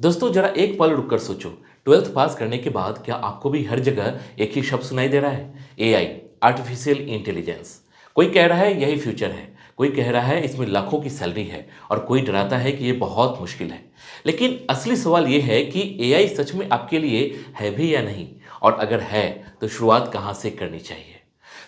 दोस्तों जरा एक पल रुककर सोचो। 12th पास करने के बाद क्या आपको भी हर जगह एक ही शब्द सुनाई दे रहा है? AI, artificial intelligence. कोई कह रहा है यही फ्यूचर है, कोई कह रहा है इसमें लाखों की सैलरी है और कोई डराता है कि ये बहुत मुश्किल है। लेकिन असली सवाल ये है कि एआई सच में आपके लिए है भी या नहीं, और अगर है तो शुरुआत कहाँ से करनी चाहिए।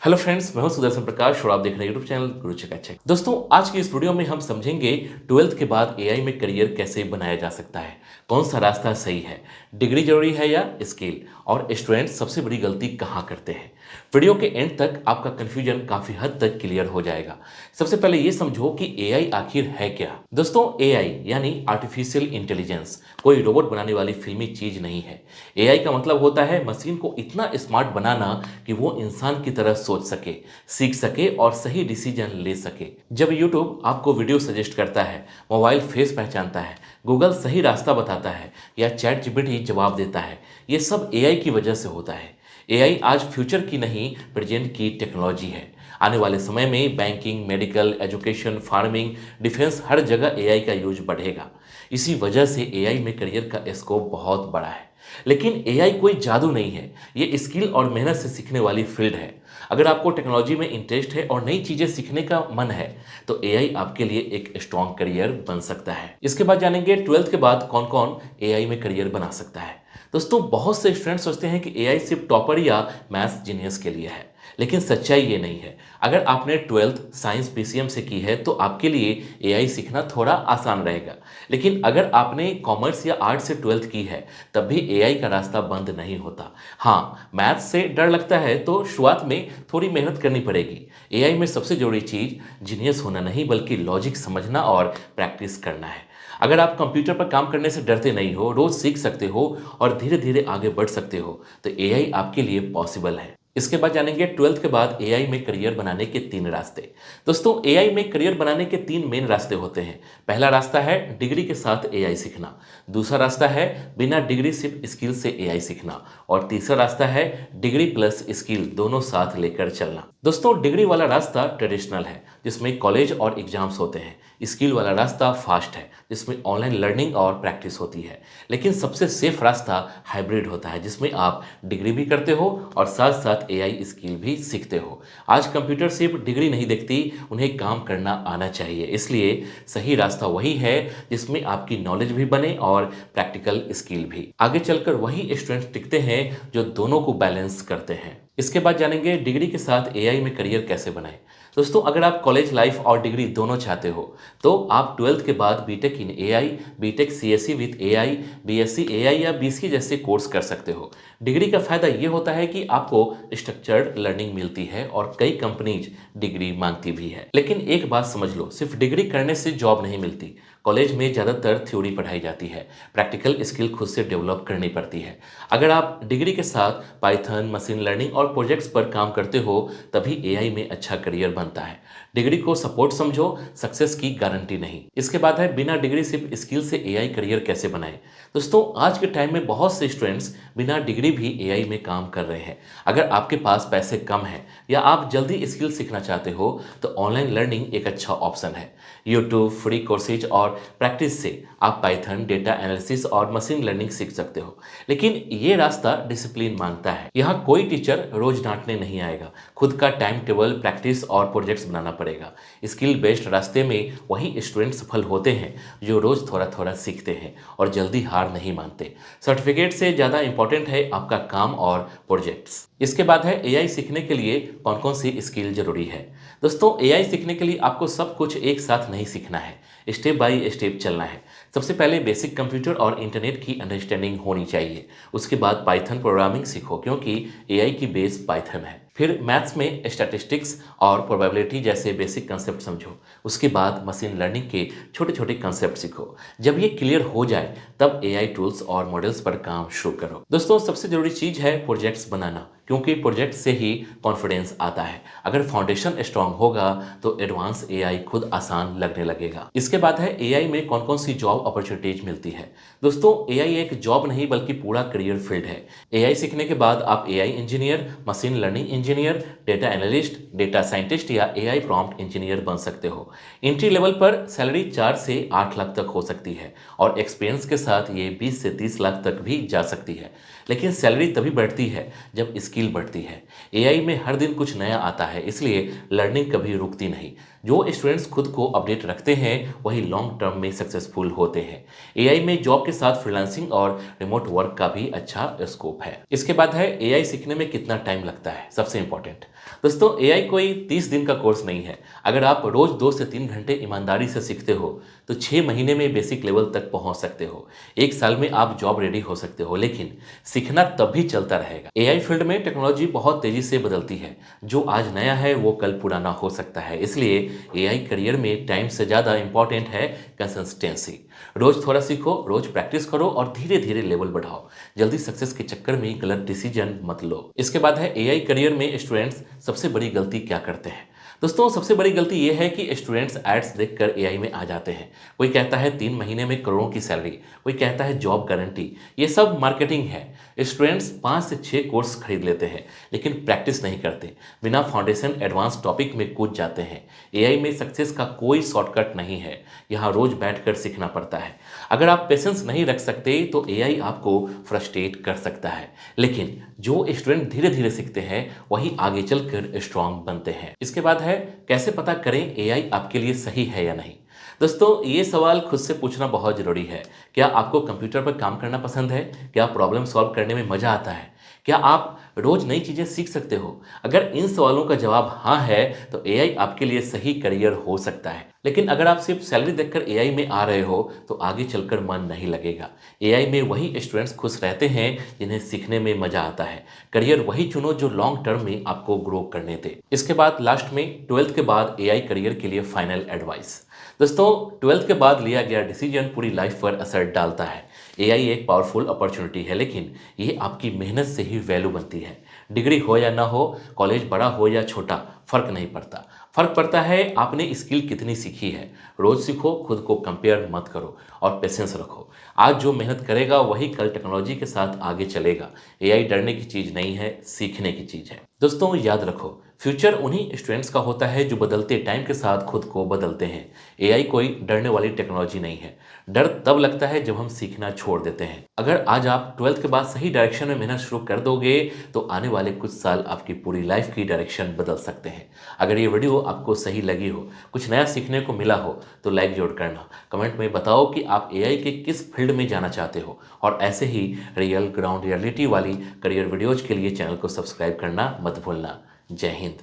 हेलो फ्रेंड्स, मैं हूं सुदर्शन प्रकाश और आप देख रहे हैं यूट्यूब चैनल गुरु चकाचक। दोस्तों आज की इस वीडियो में हम समझेंगे 12th के बाद एआई में करियर कैसे बनाया जा सकता है, कौन सा रास्ता सही है, डिग्री जरूरी है या स्किल, और स्टूडेंट सबसे बड़ी गलती कहाँ करते हैं। वीडियो के एंड तक आपका कंफ्यूजन काफी हद तक क्लियर हो जाएगा। सबसे पहले ये समझो कि एआई आखिर है क्या। दोस्तों एआई यानी आर्टिफिशियल इंटेलिजेंस कोई रोबोट बनाने वाली फिल्मी चीज नहीं है। एआई का मतलब होता है मशीन को इतना स्मार्ट बनाना कि वो इंसान की तरह सोच सके, सीख सके और सही डिसीजन ले सके। जब यूट्यूब आपको वीडियो सजेस्ट करता है, मोबाइल फेस पहचानता है, गूगल सही रास्ता बताता है या चैट जीपीटी जवाब देता है, ये सब एआई की वजह से होता है। एआई आज फ्यूचर की नहीं, प्रेजेंट की टेक्नोलॉजी है। आने वाले समय में banking, medical, education, farming, defence हर जगह एआई का यूज बढ़ेगा। इसी वजह से एआई में करियर का स्कोप बहुत बड़ा है। लेकिन एआई कोई जादू नहीं है, ये स्किल और मेहनत से सीखने वाली फील्ड है। अगर आपको टेक्नोलॉजी में इंटरेस्ट है और नई चीजें सीखने का मन है तो एआई आपके लिए एक स्ट्रॉन्ग करियर बन सकता है। इसके बाद जानेंगे 12th के बाद कौन कौन एआई में करियर बना सकता है। दोस्तों बहुत से स्टूडेंट सोचते हैं कि एआई सिर्फ टॉपर या मैथ्स जीनियस के लिए है, लेकिन सच्चाई ये नहीं है। अगर आपने 12th साइंस पीसीएम से की है तो आपके लिए एआई सीखना थोड़ा आसान रहेगा। लेकिन अगर आपने कॉमर्स या आर्ट से 12th की है तब भी एआई का रास्ता बंद नहीं होता। हाँ, मैथ्स से डर लगता है तो शुरुआत में थोड़ी मेहनत करनी पड़ेगी। एआई में सबसे जरूरी चीज जीनियस होना नहीं बल्कि लॉजिक समझना और प्रैक्टिस करना है। अगर आप कंप्यूटर पर काम करने से डरते नहीं हो, रोज सीख सकते हो और धीरे धीरे आगे बढ़ सकते हो तो एआई आपके लिए पॉसिबल है। इसके बाद जानेंगे 12th के बाद एआई में करियर बनाने के 3 रास्ते। दोस्तों एआई में करियर बनाने के 3 मेन रास्ते होते हैं। पहला रास्ता है डिग्री के साथ एआई सीखना, दूसरा रास्ता है बिना डिग्री सिर्फ स्किल से एआई सीखना, और तीसरा रास्ता है डिग्री प्लस स्किल दोनों साथ लेकर चलना। दोस्तों डिग्री वाला रास्ता ट्रेडिशनल है जिसमें कॉलेज और एग्जाम्स होते हैं। स्किल वाला रास्ता फास्ट है जिसमें ऑनलाइन लर्निंग और प्रैक्टिस होती है। लेकिन सबसे सेफ रास्ता हाइब्रिड होता है जिसमें आप डिग्री भी करते हो और साथ साथ एआई स्किल भी सीखते हो। आज कंप्यूटर सिर्फ डिग्री नहीं देखती, उन्हें काम करना आना चाहिए। इसलिए सही रास्ता वही है जिसमें आपकी नॉलेज भी बने और प्रैक्टिकल स्किल भी। आगे चलकर वही स्टूडेंट टिकते हैं जो दोनों को बैलेंस करते हैं। इसके बाद जानेंगे डिग्री के साथ एआई में करियर कैसे बनाएं। दोस्तों अगर आप कॉलेज लाइफ और डिग्री दोनों चाहते हो तो आप 12th के बाद BTech in AI, BTech CSC with AI, BSc AI या बीसीए जैसे कोर्स कर सकते हो। डिग्री का फायदा ये होता है कि आपको स्ट्रक्चर्ड लर्निंग मिलती है और कई कंपनीज डिग्री मांगती भी है। लेकिन एक बात समझ लो, सिर्फ डिग्री करने से जॉब नहीं मिलती। कॉलेज में ज़्यादातर थ्योरी पढ़ाई जाती है, प्रैक्टिकल स्किल खुद से डेवलप करनी पड़ती है। अगर आप डिग्री के साथ पाइथन, मशीन लर्निंग और प्रोजेक्ट्स पर काम करते हो तभी एआई में अच्छा करियर बनता है। डिग्री को सपोर्ट समझो, सक्सेस की गारंटी नहीं। इसके बाद है बिना डिग्री सिर्फ स्किल से एआई करियर कैसे बनाएं। दोस्तों आज के टाइम में बहुत से स्टूडेंट्स बिना डिग्री भी एआई में काम कर रहे हैं। अगर आपके पास पैसे कम हैं या आप जल्दी स्किल सीखना चाहते हो तो ऑनलाइन लर्निंग एक अच्छा ऑप्शन है। यूट्यूब फ्री कोर्सेज और प्रैक्टिस से आप पाइथन, डेटा एनालिसिस और मशीन लर्निंग सीख सकते हो। लेकिन ये रास्ता डिसिप्लिन मांगता है। यहाँ कोई टीचर रोज डांटने नहीं आएगा, खुद का टाइम टेबल, प्रैक्टिस और प्रोजेक्ट्स बनाना पड़ेगा। स्किल बेस्ड रास्ते में वही स्टूडेंट सफल होते हैं जो रोज थोड़ा थोड़ा सीखते हैं और जल्दी हार नहीं मानते। सर्टिफिकेट से ज़्यादा इंपॉर्टेंट है आपका काम और प्रोजेक्ट्स। इसके बाद है एआई सीखने के लिए कौन कौन सी स्किल जरूरी है। दोस्तों एआई सीखने के लिए आपको सब कुछ एक साथ नहीं सीखना है, स्टेप बाय स्टेप चलना है। सबसे पहले बेसिक कंप्यूटर और इंटरनेट की अंडरस्टैंडिंग होनी चाहिए। उसके बाद पाइथन प्रोग्रामिंग सीखो क्योंकि एआई की बेस पाइथन है। फिर मैथ्स में स्टैटिस्टिक्स और प्रोबेबिलिटी जैसे बेसिक कंसेप्ट समझो। उसके बाद मशीन लर्निंग के छोटे छोटे कंसेप्ट सीखो। जब ये क्लियर हो जाए तब एआई टूल्स और मॉडल्स पर काम शुरू करो। दोस्तों सबसे जरूरी चीज है प्रोजेक्ट्स बनाना। क्योंकि प्रोजेक्ट से ही कॉन्फिडेंस आता है। अगर फाउंडेशन स्ट्रांग होगा तो एडवांस एआई खुद आसान लगने लगेगा। इसके बाद है एआई में कौन कौन सी जॉब अपॉर्चुनिटीज मिलती है। दोस्तों, एआई एक जॉब नहीं बल्कि पूरा करियर फील्ड है। एआई सीखने के बाद आप AI engineer, machine learning engineer, data analyst, data scientist या एआई प्रॉम्प्ट इंजीनियर बन सकते हो। एंट्री लेवल पर सैलरी 4 से 8 लाख तक हो सकती है और एक्सपीरियंस के साथ ये 20 से 30 लाख तक भी जा सकती है। लेकिन सैलरी तभी बढ़ती है जब स्किल बढ़ती है। एआई में हर दिन कुछ नया आता है, इसलिए लर्निंग कभी रुकती नहीं। जो स्टूडेंट्स खुद को अपडेट रखते हैं वही लॉन्ग टर्म में सक्सेसफुल होते हैं। एआई में जॉब के साथ फ्रीलांसिंग और रिमोट वर्क का भी अच्छा स्कोप है। इसके बाद है एआई सीखने में कितना टाइम लगता है, सबसे इंपॉर्टेंट। दोस्तों, एआई कोई 30 दिन का कोर्स नहीं है। अगर आप रोज 2 से 3 घंटे ईमानदारी से सीखते हो तो 6 महीने में बेसिक लेवल तक पहुंच सकते हो। 1 साल में आप जॉब रेडी हो सकते हो, लेकिन सीखना तब भी चलता रहेगा। एआई फील्ड में टेक्नोलॉजी बहुत तेजी से बदलती है। जो आज नया है वो कल पुराना हो सकता है। इसलिए एआई करियर में टाइम से ज़्यादा इंपॉर्टेंट है कंसिस्टेंसी। रोज थोड़ा सीखो, रोज प्रैक्टिस करो और धीरे धीरे लेवल बढ़ाओ। जल्दी सक्सेस के चक्कर में गलत डिसीजन मत लो। इसके बाद है एआई करियर में स्टूडेंट्स सबसे बड़ी गलती क्या करते हैं। दोस्तों, सबसे बड़ी गलती यह है कि स्टूडेंट्स एड्स देखकर एआई में आ जाते हैं। कोई कहता है 3 महीने में करोड़ों की सैलरी, कोई कहता है जॉब गारंटी। ये सब मार्केटिंग है। स्टूडेंट्स 5 से 6 कोर्स खरीद लेते हैं लेकिन प्रैक्टिस नहीं करते, बिना फाउंडेशन एडवांस टॉपिक में कूद जाते हैं। एआई में सक्सेस का कोई शॉर्टकट नहीं है, यहाँ रोज बैठकर सीखना पड़ता है। अगर आप पेशेंस नहीं रख सकते तो एआई आपको फ्रस्ट्रेट कर सकता है, लेकिन जो स्टूडेंट धीरे धीरे सीखते हैं वही आगे चलकर स्ट्रांग बनते हैं। इसके बाद है कैसे पता करें एआई आपके लिए सही है या नहीं। दोस्तों, ये सवाल खुद से पूछना बहुत जरूरी है। क्या आपको कंप्यूटर पर काम करना पसंद है? क्या प्रॉब्लम सॉल्व करने में मजा आता है? क्या आप रोज नई चीजें सीख सकते हो? अगर इन सवालों का जवाब हाँ है तो एआई आपके लिए सही करियर हो सकता है। लेकिन अगर आप सिर्फ सैलरी देखकर एआई में आ रहे हो तो आगे चलकर मन नहीं लगेगा। एआई में वही स्टूडेंट्स खुश रहते हैं जिन्हें सीखने में मजा आता है। करियर वही चुनो जो लॉन्ग टर्म में आपको ग्रो करने दे। इसके बाद लास्ट में 12th के बाद एआई करियर के लिए फाइनल एडवाइस। दोस्तों, 12th के बाद लिया गया डिसीजन पूरी लाइफ पर असर डालता है। एआई एक पावरफुल अपॉर्चुनिटी है, लेकिन ये आपकी मेहनत से ही वैल्यू बनती है। डिग्री हो या ना हो, कॉलेज बड़ा हो या छोटा, फर्क नहीं पड़ता। फर्क पड़ता है आपने स्किल कितनी सीखी है। रोज सीखो, खुद को कंपेयर मत करो और पेशेंस रखो। आज जो मेहनत करेगा वही कल टेक्नोलॉजी के साथ आगे चलेगा। एआई डरने की चीज़ नहीं है, सीखने की चीज़ है। दोस्तों, याद रखो, फ्यूचर उन्हीं स्टूडेंट्स का होता है जो बदलते टाइम के साथ खुद को बदलते हैं। एआई कोई डरने वाली टेक्नोलॉजी नहीं है। डर तब लगता है जब हम सीखना छोड़ देते हैं। अगर आज आप 12th के बाद सही डायरेक्शन में मेहनत शुरू कर दोगे तो आने वाले कुछ साल आपकी पूरी लाइफ की डायरेक्शन बदल सकते हैं। अगर ये वीडियो आपको सही लगी हो, कुछ नया सीखने को मिला हो तो लाइक जरूर करना। कमेंट में बताओ कि आप एआई के किस फील्ड में जाना चाहते हो, और ऐसे ही रियल ग्राउंड रियलिटी वाली करियर वीडियोज के लिए चैनल को सब्सक्राइब करना मत भूलना। जय हिंद।